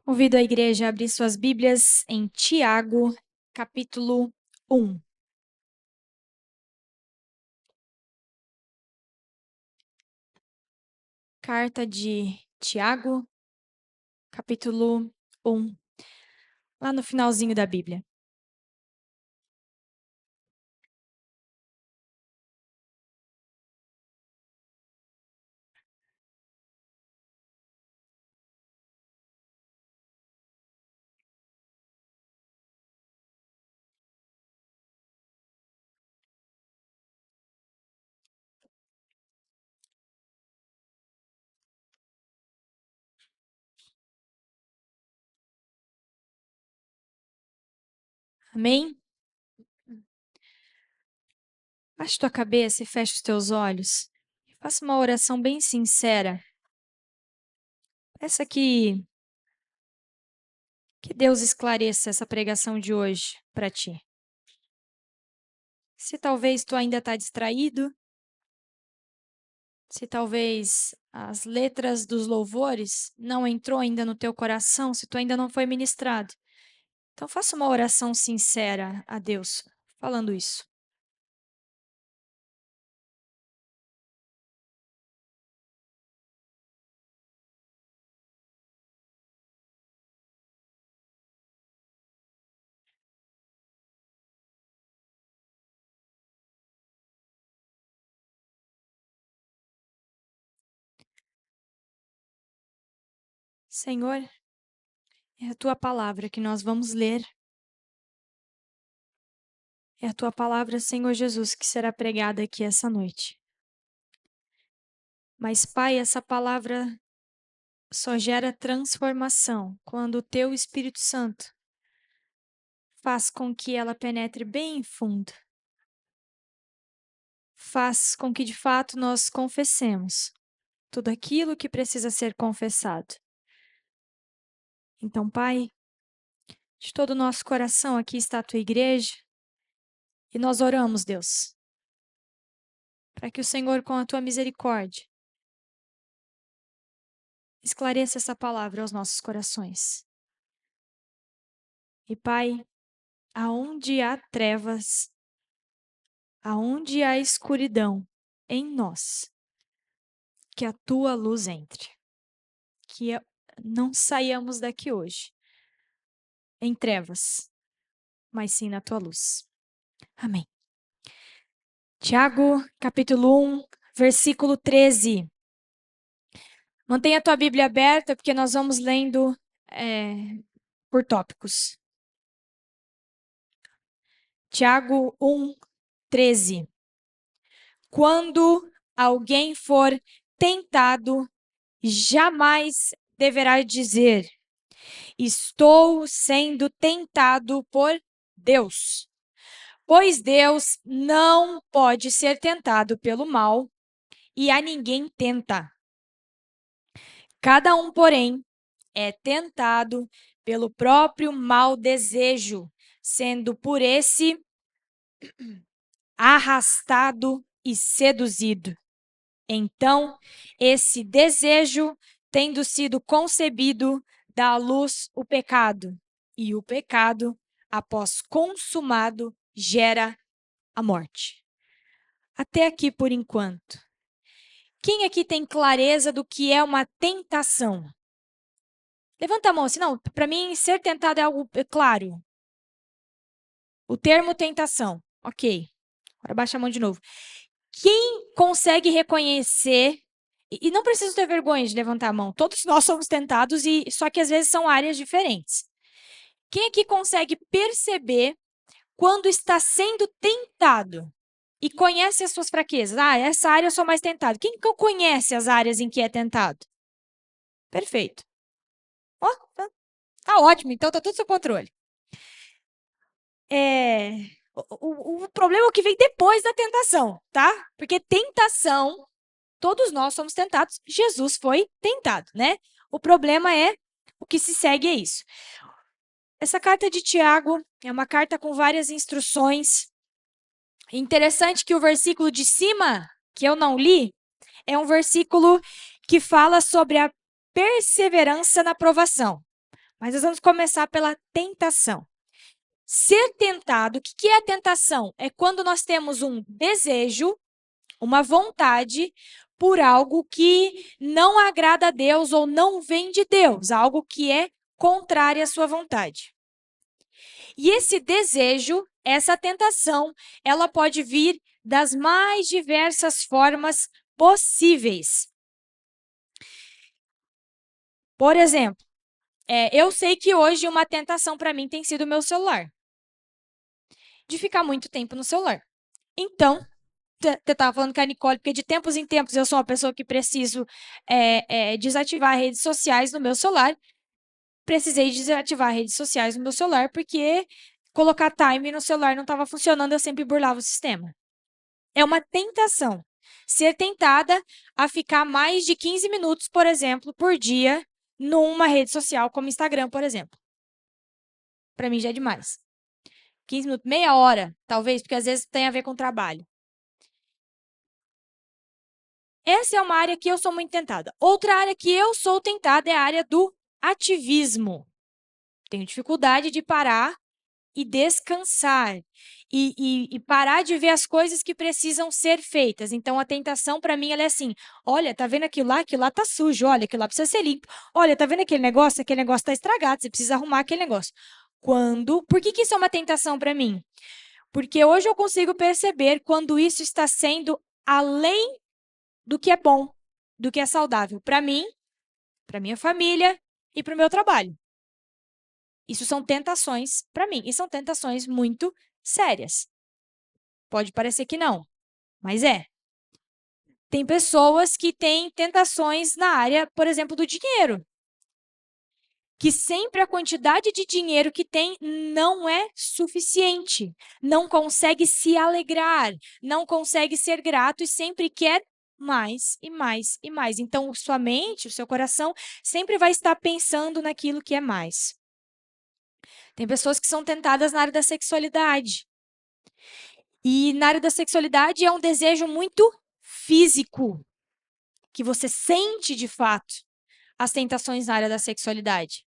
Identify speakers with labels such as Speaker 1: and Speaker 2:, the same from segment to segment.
Speaker 1: Convido a igreja a abrir suas Bíblias em Tiago, capítulo 1. Carta de Tiago, capítulo 1, lá no finalzinho da Bíblia. Amém? Baixe tua cabeça e feche os teus olhos. Faça uma oração bem sincera. Peça que Deus esclareça essa pregação de hoje para ti. Se talvez tu ainda está distraído, se talvez as letras dos louvores não entrou ainda no teu coração, se tu ainda não foi ministrado. Então faça uma oração sincera a Deus, falando isso. Senhor, é a tua palavra que nós vamos ler. É a tua palavra, Senhor Jesus, que será pregada aqui essa noite. Mas, Pai, essa palavra só gera transformação quando o teu Espírito Santo faz com que ela penetre bem fundo. Faz com que, de fato, nós confessemos tudo aquilo que precisa ser confessado. Então, Pai, de todo o nosso coração, aqui está a tua igreja. E nós oramos, Deus, para que o Senhor, com a tua misericórdia, esclareça essa palavra aos nossos corações. E, Pai, aonde há trevas, aonde há escuridão em nós, que a tua luz entre. Que não saiamos daqui hoje em trevas, mas sim na tua luz. Amém. Tiago, capítulo 1, versículo 13. Mantenha a tua Bíblia aberta, porque nós vamos lendo por tópicos. Tiago 1, 13. Quando alguém for tentado, jamais deverá dizer: estou sendo tentado por Deus. Pois Deus não pode ser tentado pelo mal, e a ninguém tenta. Cada um, porém, é tentado pelo próprio mau desejo, sendo por esse arrastado e seduzido. Então, esse desejo, tendo sido concebido, dá à luz o pecado. E o pecado, após consumado, gera a morte. Até aqui por enquanto. Quem aqui tem clareza do que é uma tentação? Levanta a mão, assim, não, para mim ser tentado é algo claro. O termo tentação, ok. Agora baixa a mão de novo. Quem consegue reconhecer, e não precisa ter vergonha de levantar a mão, todos nós somos tentados, só que às vezes são áreas diferentes. Quem aqui consegue perceber quando está sendo tentado e conhece as suas fraquezas? Ah, essa área eu sou mais tentado. Quem conhece as áreas em que é tentado? Perfeito. Ó, tá ótimo, então tá tudo sob controle. O problema é o que vem depois da tentação, tá? Porque tentação, todos nós somos tentados, Jesus foi tentado, né? O problema é o que se segue a isso. Essa carta de Tiago é uma carta com várias instruções. Interessante que o versículo de cima, que eu não li, é um versículo que fala sobre a perseverança na provação. Mas nós vamos começar pela tentação. Ser tentado, o que é a tentação? É quando nós temos um desejo, uma vontade por algo que não agrada a Deus ou não vem de Deus, algo que é contrário à sua vontade. E esse desejo, essa tentação, ela pode vir das mais diversas formas possíveis. Por exemplo, eu sei que hoje uma tentação para mim tem sido o meu celular. De ficar muito tempo no celular. Então, você estava falando com a Nicole, porque de tempos em tempos eu sou uma pessoa que preciso desativar redes sociais no meu celular. Precisei desativar redes sociais no meu celular, porque colocar time no celular não estava funcionando, eu sempre burlava o sistema. É uma tentação. Ser tentada a ficar mais de 15 minutos, por exemplo, por dia, numa rede social como Instagram, por exemplo. Para mim já é demais. 15 minutos, meia hora, talvez, porque às vezes tem a ver com trabalho. Essa é uma área que eu sou muito tentada. Outra área que eu sou tentada é a área do ativismo. Tenho dificuldade de parar e descansar. E parar de ver as coisas que precisam ser feitas. Então, a tentação, para mim, ela é assim: olha, tá vendo aquilo lá tá sujo, olha, aquilo lá precisa ser limpo. Olha, tá vendo aquele negócio tá estragado, você precisa arrumar aquele negócio. Por que isso é uma tentação para mim? Porque hoje eu consigo perceber quando isso está sendo além do que é bom, do que é saudável para mim, para minha família e para o meu trabalho. Isso são tentações para mim, e são tentações muito sérias. Pode parecer que não, mas é. Tem pessoas que têm tentações na área, por exemplo, do dinheiro. Que sempre a quantidade de dinheiro que tem não é suficiente. Não consegue se alegrar, não consegue ser grato e sempre quer mais e mais e mais. Então, sua mente, o seu coração, sempre vai estar pensando naquilo que é mais. Tem pessoas que são tentadas na área da sexualidade. E na área da sexualidade é um desejo muito físico, que você sente de fato as tentações na área da sexualidade.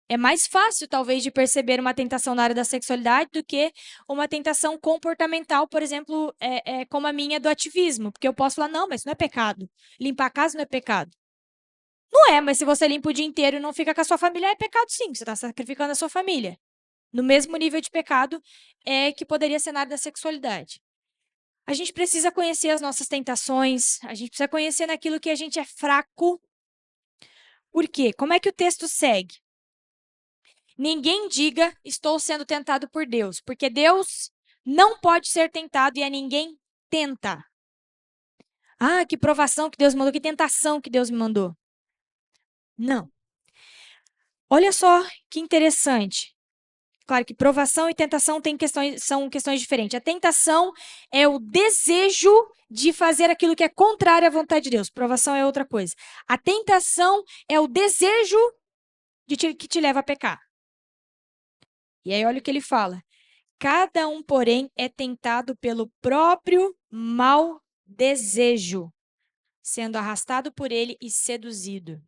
Speaker 1: É mais fácil, talvez, de perceber uma tentação na área da sexualidade do que uma tentação comportamental, por exemplo, como a minha do ativismo. Porque eu posso falar, não, mas isso não é pecado. Limpar a casa não é pecado. Não é, mas se você limpa o dia inteiro e não fica com a sua família, é pecado sim. Você está sacrificando a sua família. No mesmo nível de pecado que poderia ser na área da sexualidade. A gente precisa conhecer as nossas tentações, a gente precisa conhecer naquilo que a gente é fraco. Por quê? Como é que o texto segue? Ninguém diga, estou sendo tentado por Deus, porque Deus não pode ser tentado e a ninguém tenta. Ah, que provação que Deus mandou, que tentação que Deus me mandou. Não. Olha só que interessante. Claro que provação e tentação são questões diferentes. A tentação é o desejo de fazer aquilo que é contrário à vontade de Deus. Provação é outra coisa. A tentação é o desejo que te leva a pecar. E aí, olha o que ele fala. Cada um, porém, é tentado pelo próprio mau desejo, sendo arrastado por ele e seduzido.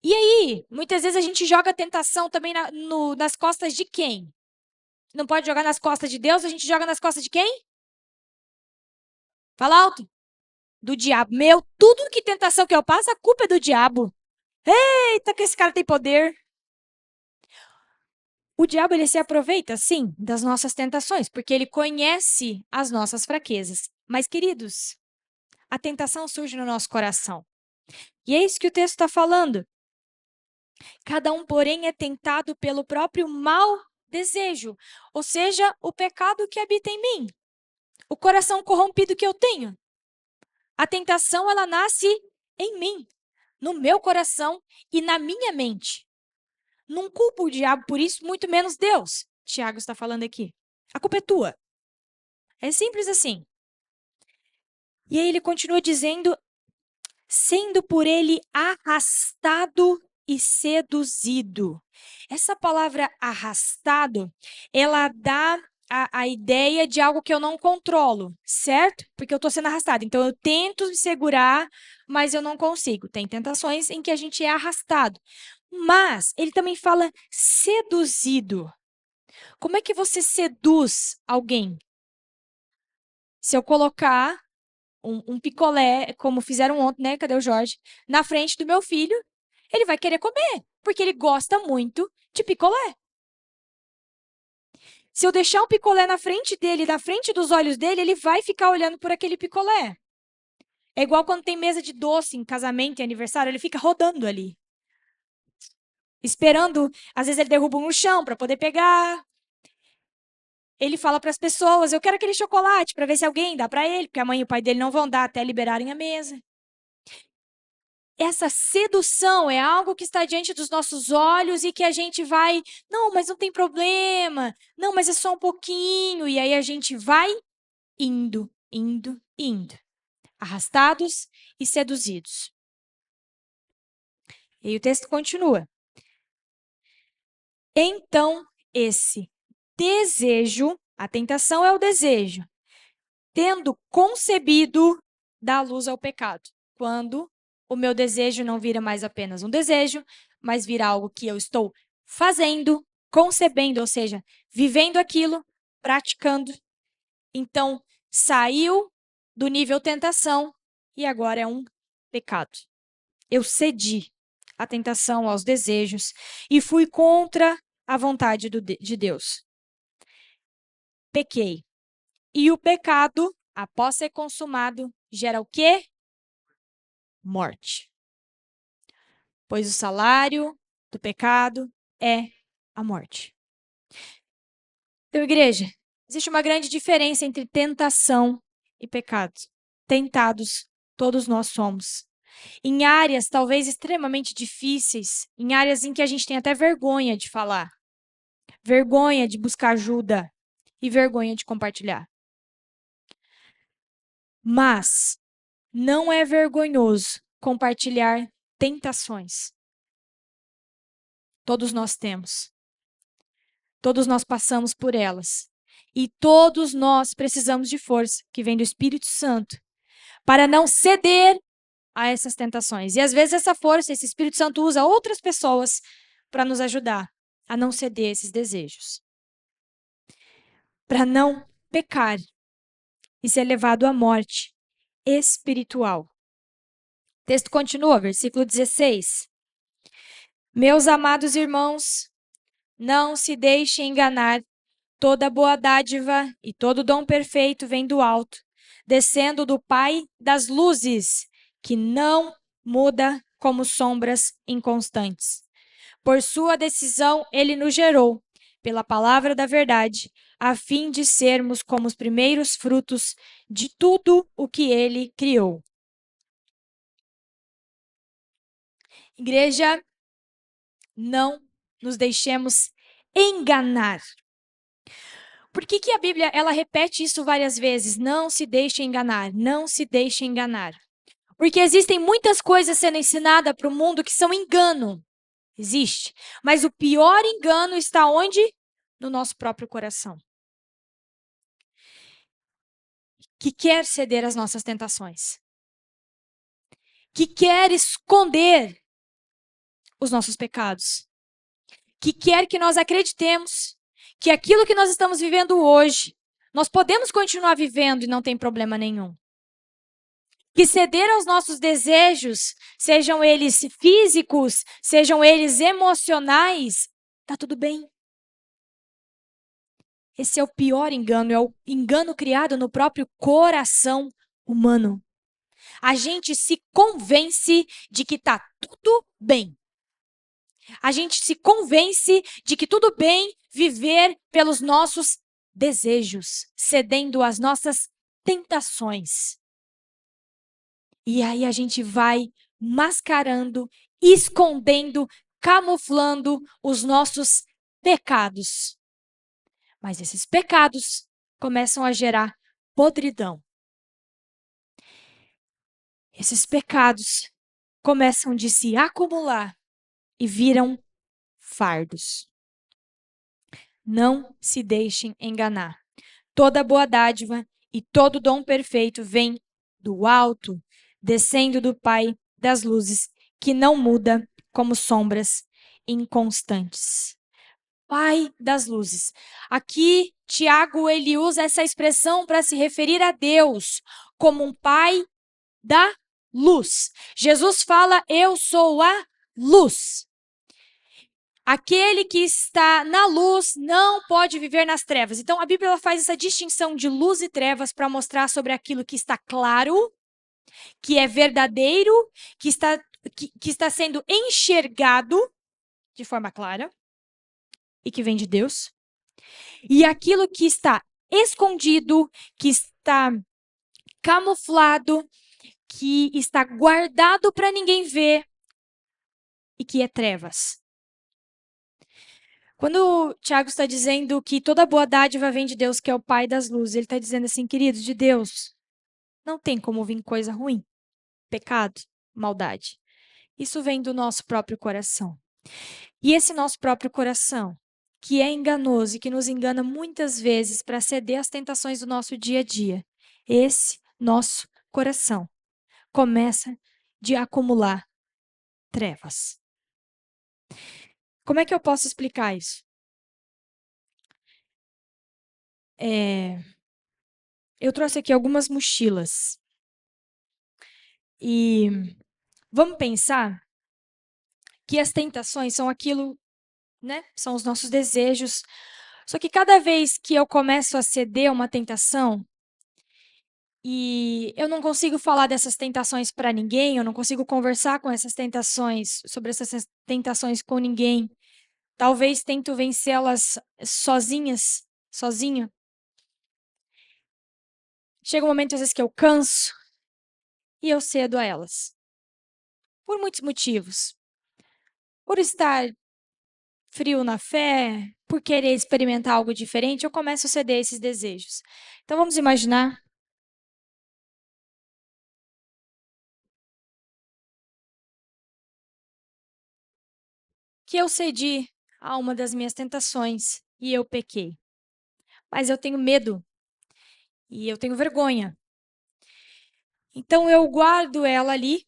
Speaker 1: E aí, muitas vezes a gente joga a tentação também nas costas de quem? Não pode jogar nas costas de Deus, a gente joga nas costas de quem? Fala alto. Do diabo. Meu, tudo que tentação que eu passo, a culpa é do diabo. Eita, que esse cara tem poder. O diabo, ele se aproveita, sim, das nossas tentações, porque ele conhece as nossas fraquezas. Mas, queridos, a tentação surge no nosso coração. E é isso que o texto está falando. Cada um, porém, é tentado pelo próprio mau desejo, ou seja, o pecado que habita em mim, o coração corrompido que eu tenho. A tentação, ela nasce em mim, no meu coração e na minha mente. Não culpo o diabo por isso, muito menos Deus. Tiago está falando aqui. A culpa é tua. É simples assim. E aí ele continua dizendo, sendo por ele arrastado e seduzido. Essa palavra arrastado, ela dá a ideia de algo que eu não controlo, certo? Porque eu estou sendo arrastado. Então, eu tento me segurar, mas eu não consigo. Tem tentações em que a gente é arrastado. Mas ele também fala seduzido. Como é que você seduz alguém? Se eu colocar um picolé, como fizeram ontem, né? Cadê o Jorge? Na frente do meu filho, ele vai querer comer, porque ele gosta muito de picolé. Se eu deixar um picolé na frente dele, na frente dos olhos dele, ele vai ficar olhando por aquele picolé. É igual quando tem mesa de doce em casamento e aniversário, ele fica rodando ali. Esperando, às vezes ele derruba um no chão para poder pegar. Ele fala para as pessoas: eu quero aquele chocolate, para ver se alguém dá para ele, porque a mãe e o pai dele não vão dar até liberarem a mesa. Essa sedução é algo que está diante dos nossos olhos e que a gente vai, não, mas não tem problema, não, mas é só um pouquinho. E aí a gente vai indo, indo, indo, arrastados e seduzidos. E aí o texto continua. Então, esse desejo, a tentação é o desejo, tendo concebido, dá luz ao pecado. Quando o meu desejo não vira mais apenas um desejo, mas vira algo que eu estou fazendo, concebendo, ou seja, vivendo aquilo, praticando. Então, saiu do nível tentação e agora é um pecado. Eu cedi à tentação, aos desejos e fui contra a vontade de Deus. Pequei. E o pecado, após ser consumado, gera o quê? Morte. Pois o salário do pecado é a morte. Então, igreja, existe uma grande diferença entre tentação e pecado. Tentados, todos nós somos. Em áreas talvez extremamente difíceis, em áreas em que a gente tem até vergonha de falar, vergonha de buscar ajuda e vergonha de compartilhar. Mas não é vergonhoso compartilhar tentações. Todos nós temos. Todos nós passamos por elas. E todos nós precisamos de força que vem do Espírito Santo para não ceder a essas tentações. E às vezes essa força, esse Espírito Santo usa outras pessoas para nos ajudar a não ceder a esses desejos. Para não pecar e ser levado à morte espiritual. O texto continua, versículo 16. Meus amados irmãos, não se deixem enganar. Toda boa dádiva e todo dom perfeito vem do alto, descendo do Pai das luzes, que não muda como sombras inconstantes. Por sua decisão, ele nos gerou, pela palavra da verdade, a fim de sermos como os primeiros frutos de tudo o que ele criou. Igreja, não nos deixemos enganar. Por que a Bíblia ela repete isso várias vezes? Não se deixe enganar, não se deixe enganar. Porque existem muitas coisas sendo ensinadas para o mundo que são engano. Existe. Mas o pior engano está onde? No nosso próprio coração. Que quer ceder às nossas tentações. Que quer esconder os nossos pecados. Que quer que nós acreditemos que aquilo que nós estamos vivendo hoje, nós podemos continuar vivendo e não tem problema nenhum. Que ceder aos nossos desejos, sejam eles físicos, sejam eles emocionais, tá tudo bem. Esse é o pior engano, é o engano criado no próprio coração humano. A gente se convence de que tá tudo bem. A gente se convence de que tudo bem viver pelos nossos desejos, cedendo às nossas tentações. E aí a gente vai mascarando, escondendo, camuflando os nossos pecados. Mas esses pecados começam a gerar podridão. Esses pecados começam de se acumular e viram fardos. Não se deixem enganar. Toda boa dádiva e todo dom perfeito vem do alto, descendo do Pai das luzes, que não muda como sombras inconstantes. Pai das luzes. Aqui, Tiago, ele usa essa expressão para se referir a Deus como um pai da luz. Jesus fala: eu sou a luz. Aquele que está na luz não pode viver nas trevas. Então, a Bíblia faz essa distinção de luz e trevas para mostrar sobre aquilo que está claro, que é verdadeiro, que está sendo enxergado de forma clara e que vem de Deus, e aquilo que está escondido, que está camuflado, que está guardado para ninguém ver e que é trevas. Quando o Tiago está dizendo que toda boa dádiva vem de Deus, que é o Pai das luzes, ele está dizendo assim, queridos, de Deus não tem como vir coisa ruim, pecado, maldade. Isso vem do nosso próprio coração. E esse nosso próprio coração, que é enganoso e que nos engana muitas vezes para ceder às tentações do nosso dia a dia, esse nosso coração começa de acumular trevas. Como é que eu posso explicar isso? Eu trouxe aqui algumas mochilas. E vamos pensar que as tentações são aquilo, né? São os nossos desejos. Só que cada vez que eu começo a ceder a uma tentação e eu não consigo falar dessas tentações para ninguém, eu não consigo conversar com essas tentações, sobre essas tentações com ninguém, talvez tento vencê-las sozinho. Chega um momento, às vezes, que eu canso e eu cedo a elas. Por muitos motivos. Por estar frio na fé, por querer experimentar algo diferente, eu começo a ceder a esses desejos. Então vamos imaginar que eu cedi a uma das minhas tentações e eu pequei. Mas eu tenho medo e eu tenho vergonha. Então eu guardo ela ali.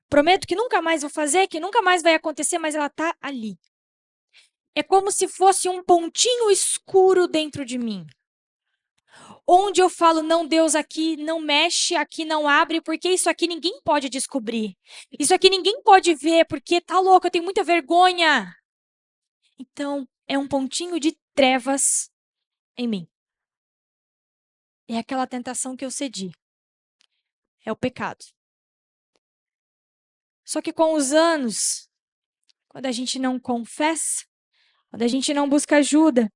Speaker 1: Prometo que nunca mais vou fazer, que nunca mais vai acontecer, mas ela está ali. É como se fosse um pontinho escuro dentro de mim. Onde eu falo, não, Deus, aqui não mexe, aqui não abre, porque isso aqui ninguém pode descobrir. Isso aqui ninguém pode ver, porque tá louco, eu tenho muita vergonha. Então, é um pontinho de trevas em mim. É aquela tentação que eu cedi. É o pecado. Só que com os anos, quando a gente não confessa, quando a gente não busca ajuda,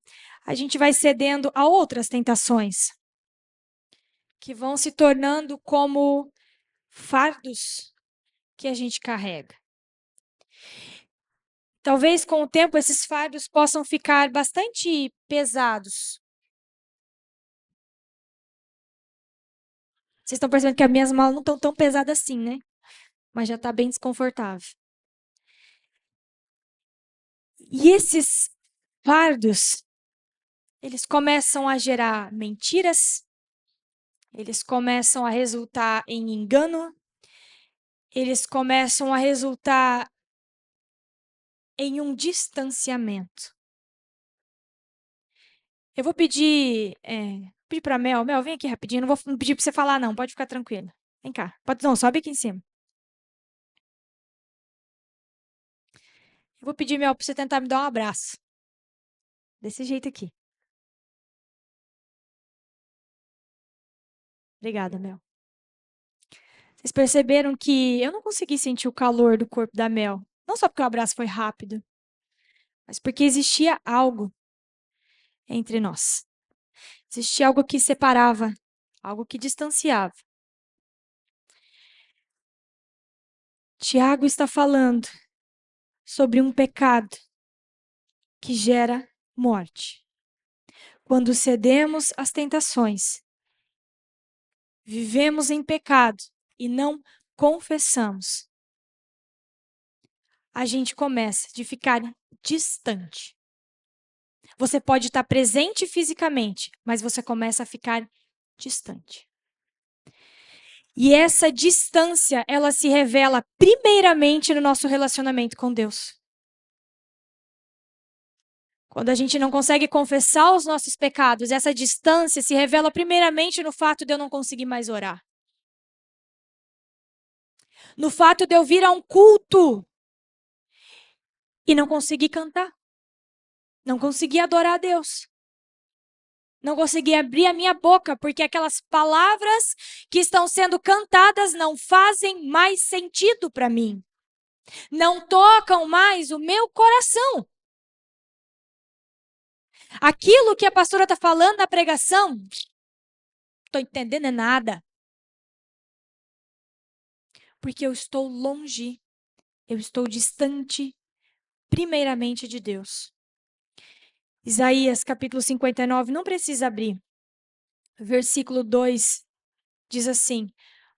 Speaker 1: a gente vai cedendo a outras tentações que vão se tornando como fardos que a gente carrega. Talvez com o tempo esses fardos possam ficar bastante pesados. Vocês estão percebendo que as minhas malas não estão tão pesadas assim, né? Mas já está bem desconfortável. E esses fardos, eles começam a gerar mentiras, eles começam a resultar em engano, eles começam a resultar em um distanciamento. Eu vou pedir para Mel, vem aqui rapidinho, não vou pedir para você falar não, pode ficar tranquila. Vem cá, não, sobe aqui em cima. Eu vou pedir, Mel, para você tentar me dar um abraço. Desse jeito aqui. Obrigada, Mel. Vocês perceberam que eu não consegui sentir o calor do corpo da Mel. Não só porque o abraço foi rápido, mas porque existia algo entre nós. Existia algo que separava, algo que distanciava. Tiago está falando sobre um pecado que gera morte. Quando cedemos às tentações, vivemos em pecado e não confessamos, a gente começa de ficar distante. Você pode estar presente fisicamente, mas você começa a ficar distante. E essa distância, ela se revela primeiramente no nosso relacionamento com Deus. Quando a gente não consegue confessar os nossos pecados, essa distância se revela primeiramente no fato de eu não conseguir mais orar. No fato de eu vir a um culto e não conseguir cantar. Não conseguir adorar a Deus. Não consegui abrir a minha boca, porque aquelas palavras que estão sendo cantadas não fazem mais sentido para mim. Não tocam mais o meu coração. Aquilo que a pastora está falando na pregação, não estou entendendo nada. Porque eu estou longe, eu estou distante, primeiramente de Deus. Isaías capítulo 59, não precisa abrir. Versículo 2 diz assim: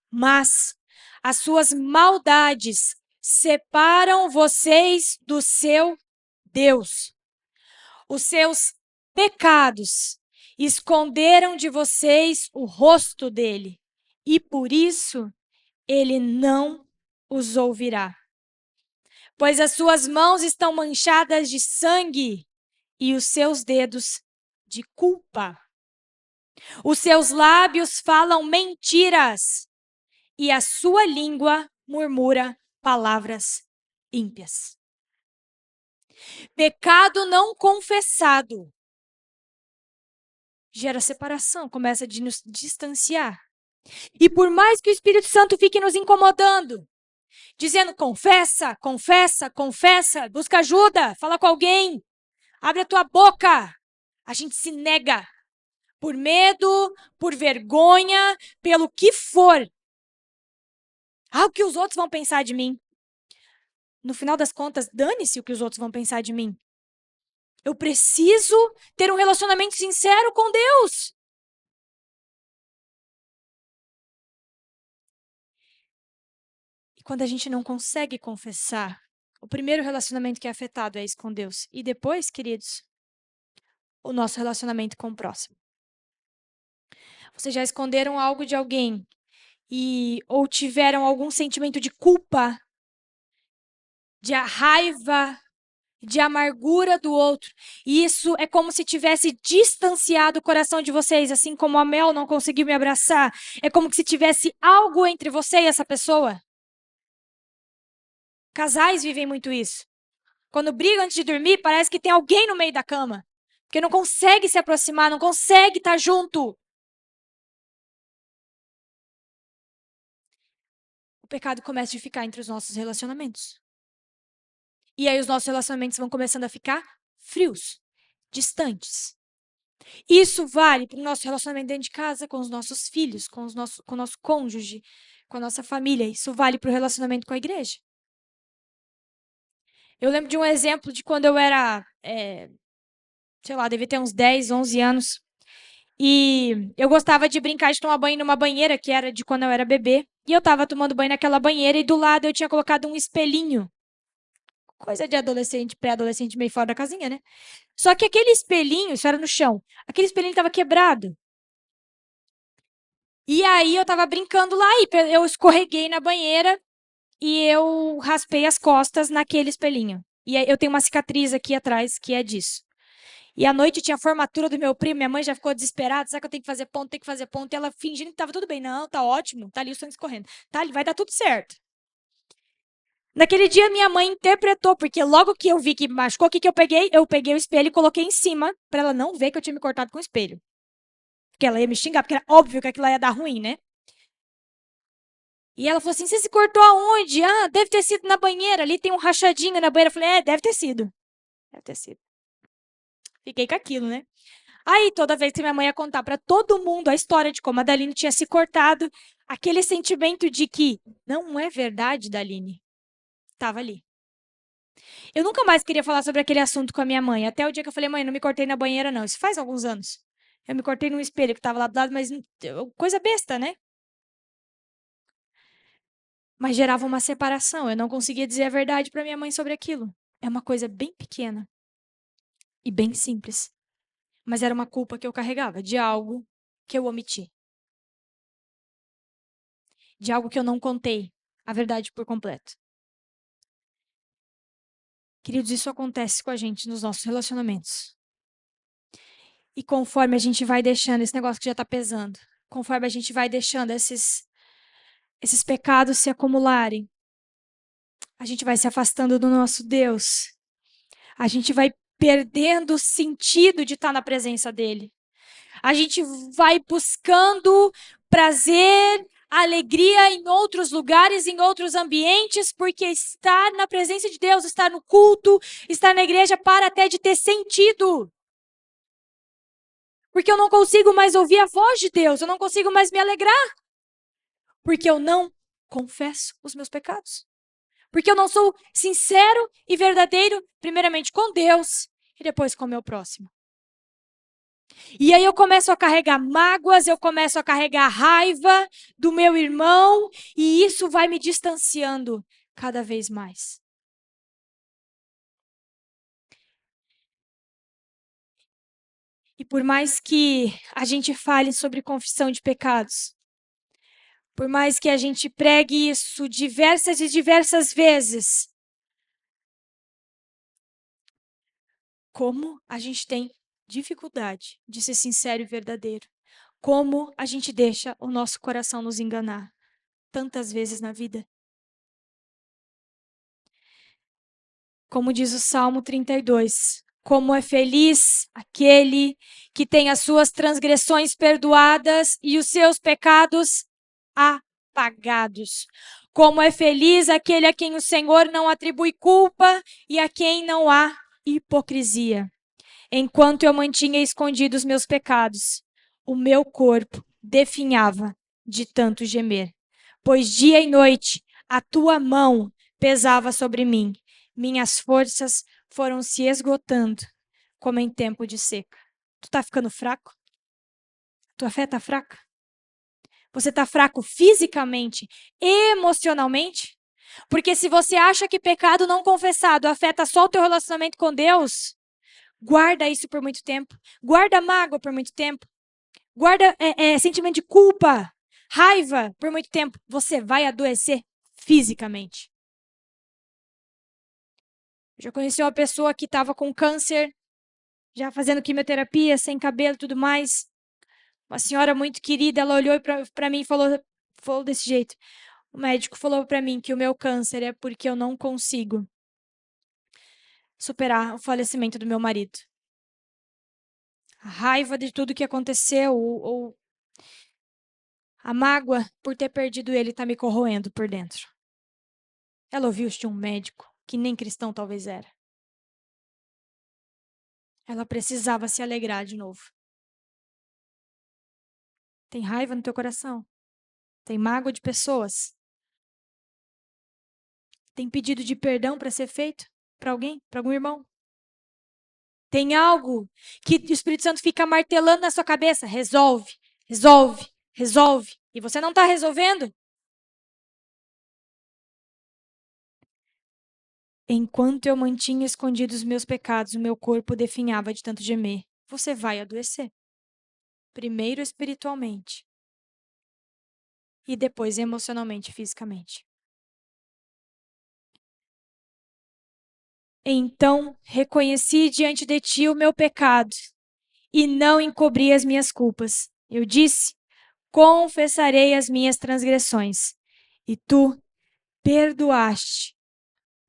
Speaker 1: Mas as suas maldades separam vocês do seu Deus. Os seus pecados esconderam de vocês o rosto dele, e por isso ele não os ouvirá. Pois as suas mãos estão manchadas de sangue e os seus dedos de culpa. Os seus lábios falam mentiras e a sua língua murmura palavras ímpias. Pecado não confessado gera separação, começa a nos distanciar. E por mais que o Espírito Santo fique nos incomodando, dizendo confessa, confessa, confessa, busca ajuda, fala com alguém, abre a tua boca, a gente se nega por medo, por vergonha, pelo que for. O que os outros vão pensar de mim? No final das contas, dane-se o que os outros vão pensar de mim. Eu preciso ter um relacionamento sincero com Deus. E quando a gente não consegue confessar, o primeiro relacionamento que é afetado é esse com Deus. E depois, queridos, o nosso relacionamento com o próximo. Vocês já esconderam algo de alguém ou tiveram algum sentimento de culpa, de raiva, de amargura do outro. E isso é como se tivesse distanciado o coração de vocês, assim como a Mel não conseguiu me abraçar. É como se tivesse algo entre você e essa pessoa. Casais vivem muito isso. Quando brigam antes de dormir, parece que tem alguém no meio da cama. Porque não consegue se aproximar, não consegue estar junto. O pecado começa a ficar entre os nossos relacionamentos. E aí os nossos relacionamentos vão começando a ficar frios, distantes. Isso vale para o nosso relacionamento dentro de casa, com os nossos filhos, com o nosso cônjuge, com a nossa família. Isso vale para o relacionamento com a igreja. Eu lembro de um exemplo de quando eu era, sei lá, devia ter uns 10, 11 anos. E eu gostava de brincar de tomar banho numa banheira, que era de quando eu era bebê. E eu estava tomando banho naquela banheira e do lado eu tinha colocado um espelhinho. Coisa de adolescente, pré-adolescente meio fora da casinha, né? Só que aquele espelhinho, isso era no chão, aquele espelhinho estava quebrado. E aí eu tava brincando lá e eu escorreguei na banheira e eu raspei as costas naquele espelhinho. E aí eu tenho uma cicatriz aqui atrás que é disso. E à noite tinha a formatura do meu primo, minha mãe já ficou desesperada, será que eu tenho que fazer ponto, tem que fazer ponto? E ela fingindo que tava tudo bem. Não, tá ótimo, tá ali o sangue escorrendo. Tá ali, vai dar tudo certo. Naquele dia minha mãe interpretou, porque logo que eu vi que machucou, o que que eu peguei? Eu peguei o espelho e coloquei em cima para ela não ver que eu tinha me cortado com o espelho. Porque ela ia me xingar, porque era óbvio que aquilo ia dar ruim, né? E ela falou assim: você se cortou aonde? Ah, deve ter sido na banheira. Ali tem um rachadinho na banheira. Eu falei: deve ter sido. Deve ter sido. Fiquei com aquilo, né? Aí, toda vez que minha mãe ia contar para todo mundo a história de como a Daline tinha se cortado, aquele sentimento de que não é verdade, Daline, estava ali. Eu nunca mais queria falar sobre aquele assunto com a minha mãe. Até o dia que eu falei: mãe, não me cortei na banheira, não. Isso faz alguns anos. Eu me cortei num espelho que estava lá do lado, mas coisa besta, né? Mas gerava uma separação. Eu não conseguia dizer a verdade para minha mãe sobre aquilo. É uma coisa bem pequena e bem simples. Mas era uma culpa que eu carregava de algo que eu omiti. De algo que eu não contei a verdade por completo. Queridos, isso acontece com a gente nos nossos relacionamentos. E conforme a gente vai deixando esse negócio que já está pesando, conforme a gente vai deixando esses pecados se acumularem, a gente vai se afastando do nosso Deus. A gente vai perdendo o sentido de estar na presença dele. A gente vai buscando prazer, alegria em outros lugares, em outros ambientes, porque estar na presença de Deus, estar no culto, estar na igreja para até de ter sentido. Porque eu não consigo mais ouvir a voz de Deus, eu não consigo mais me alegrar. Porque eu não confesso os meus pecados. Porque eu não sou sincero e verdadeiro, primeiramente com Deus e depois com o meu próximo. E aí eu começo a carregar mágoas, eu começo a carregar raiva do meu irmão, e isso vai me distanciando cada vez mais. E por mais que a gente fale sobre confissão de pecados, por mais que a gente pregue isso diversas e diversas vezes, como a gente tem dificuldade de ser sincero e verdadeiro. Como a gente deixa o nosso coração nos enganar tantas vezes na vida. Como diz o Salmo 32, como é feliz aquele que tem as suas transgressões perdoadas e os seus pecados apagados. Como é feliz aquele a quem o Senhor não atribui culpa e a quem não há hipocrisia. Enquanto eu mantinha escondidos meus pecados, o meu corpo definhava de tanto gemer. Pois dia e noite a tua mão pesava sobre mim. Minhas forças foram se esgotando, como em tempo de seca. Tu tá ficando fraco? Tua fé tá fraca? Você tá fraco fisicamente, emocionalmente? Porque se você acha que pecado não confessado afeta só o teu relacionamento com Deus, guarda isso por muito tempo. Guarda mágoa por muito tempo. Guarda sentimento de culpa, raiva por muito tempo. Você vai adoecer fisicamente. Eu já conheci uma pessoa que estava com câncer, já fazendo quimioterapia, sem cabelo e tudo mais. Uma senhora muito querida, ela olhou para mim e falou desse jeito. O médico falou para mim que o meu câncer é porque eu não consigo superar o falecimento do meu marido. A raiva de tudo que aconteceu, ou a mágoa por ter perdido ele está me corroendo por dentro. Ela ouviu de um médico, que nem cristão talvez era. Ela precisava se alegrar de novo. Tem raiva no teu coração? Tem mágoa de pessoas? Tem pedido de perdão para ser feito para alguém, para algum irmão? Tem algo que o Espírito Santo fica martelando na sua cabeça? Resolve, resolve, resolve. E você não está resolvendo? Enquanto eu mantinha escondidos os meus pecados, o meu corpo definhava de tanto gemer. Você vai adoecer. Primeiro espiritualmente. E depois emocionalmente, fisicamente. Então reconheci diante de ti o meu pecado e não encobri as minhas culpas. Eu disse: confessarei as minhas transgressões, e tu perdoaste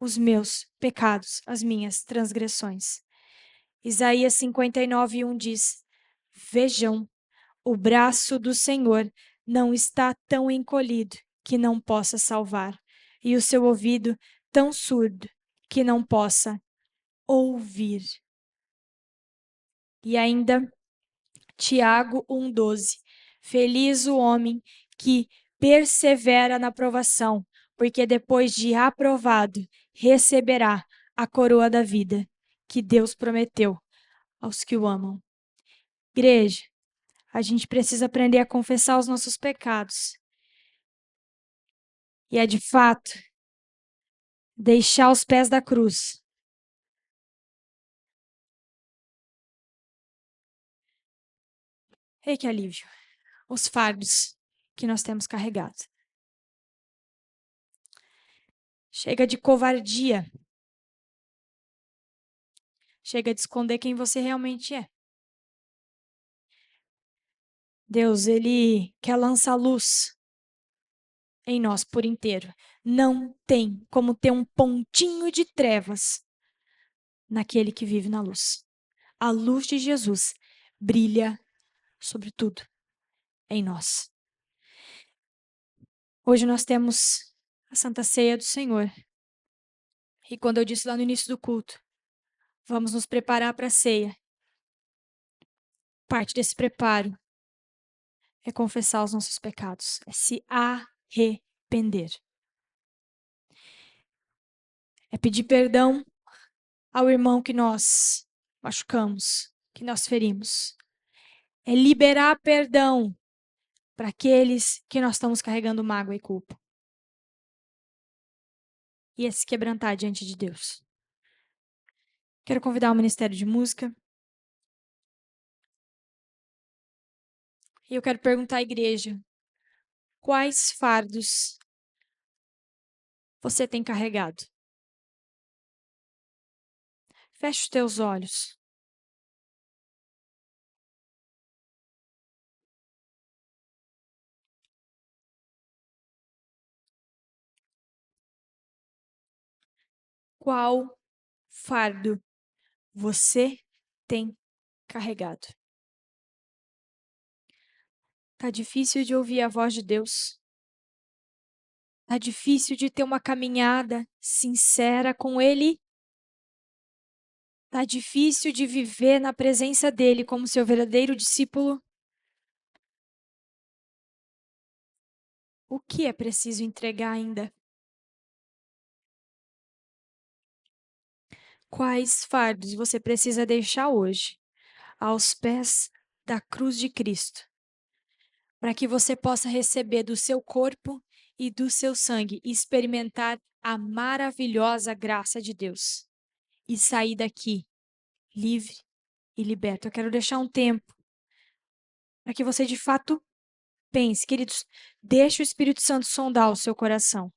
Speaker 1: os meus pecados, as minhas transgressões. Isaías 59:1 diz: vejam, o braço do Senhor não está tão encolhido que não possa salvar, e o seu ouvido tão surdo que não possa ouvir. E ainda Tiago 1:12. Feliz o homem que persevera na provação, porque depois de aprovado, receberá a coroa da vida que Deus prometeu aos que o amam. Igreja, a gente precisa aprender a confessar os nossos pecados. E é de fato deixar os pés da cruz. Ei, que alívio. Os fardos que nós temos carregado. Chega de covardia. Chega de esconder quem você realmente é. Deus, Ele quer lançar luz em nós por inteiro. Não tem como ter um pontinho de trevas naquele que vive na luz. A luz de Jesus brilha sobre tudo em nós. Hoje nós temos a Santa Ceia do Senhor. E quando eu disse lá no início do culto, vamos nos preparar para a ceia. Parte desse preparo é confessar os nossos pecados, é se arrepender. É pedir perdão ao irmão que nós machucamos, que nós ferimos. É liberar perdão para aqueles que nós estamos carregando mágoa e culpa. E é se quebrantar diante de Deus. Quero convidar o Ministério de Música. E eu quero perguntar à igreja: quais fardos você tem carregado? Feche os teus olhos. Qual fardo você tem carregado? Tá difícil de ouvir a voz de Deus. Tá difícil de ter uma caminhada sincera com Ele. Tá difícil de viver na presença dEle como seu verdadeiro discípulo. O que é preciso entregar ainda? Quais fardos você precisa deixar hoje aos pés da cruz de Cristo, para que você possa receber do seu corpo e do seu sangue e experimentar a maravilhosa graça de Deus e sair daqui livre e liberto? Eu quero deixar um tempo para que você de fato pense, queridos, deixe o Espírito Santo sondar o seu coração.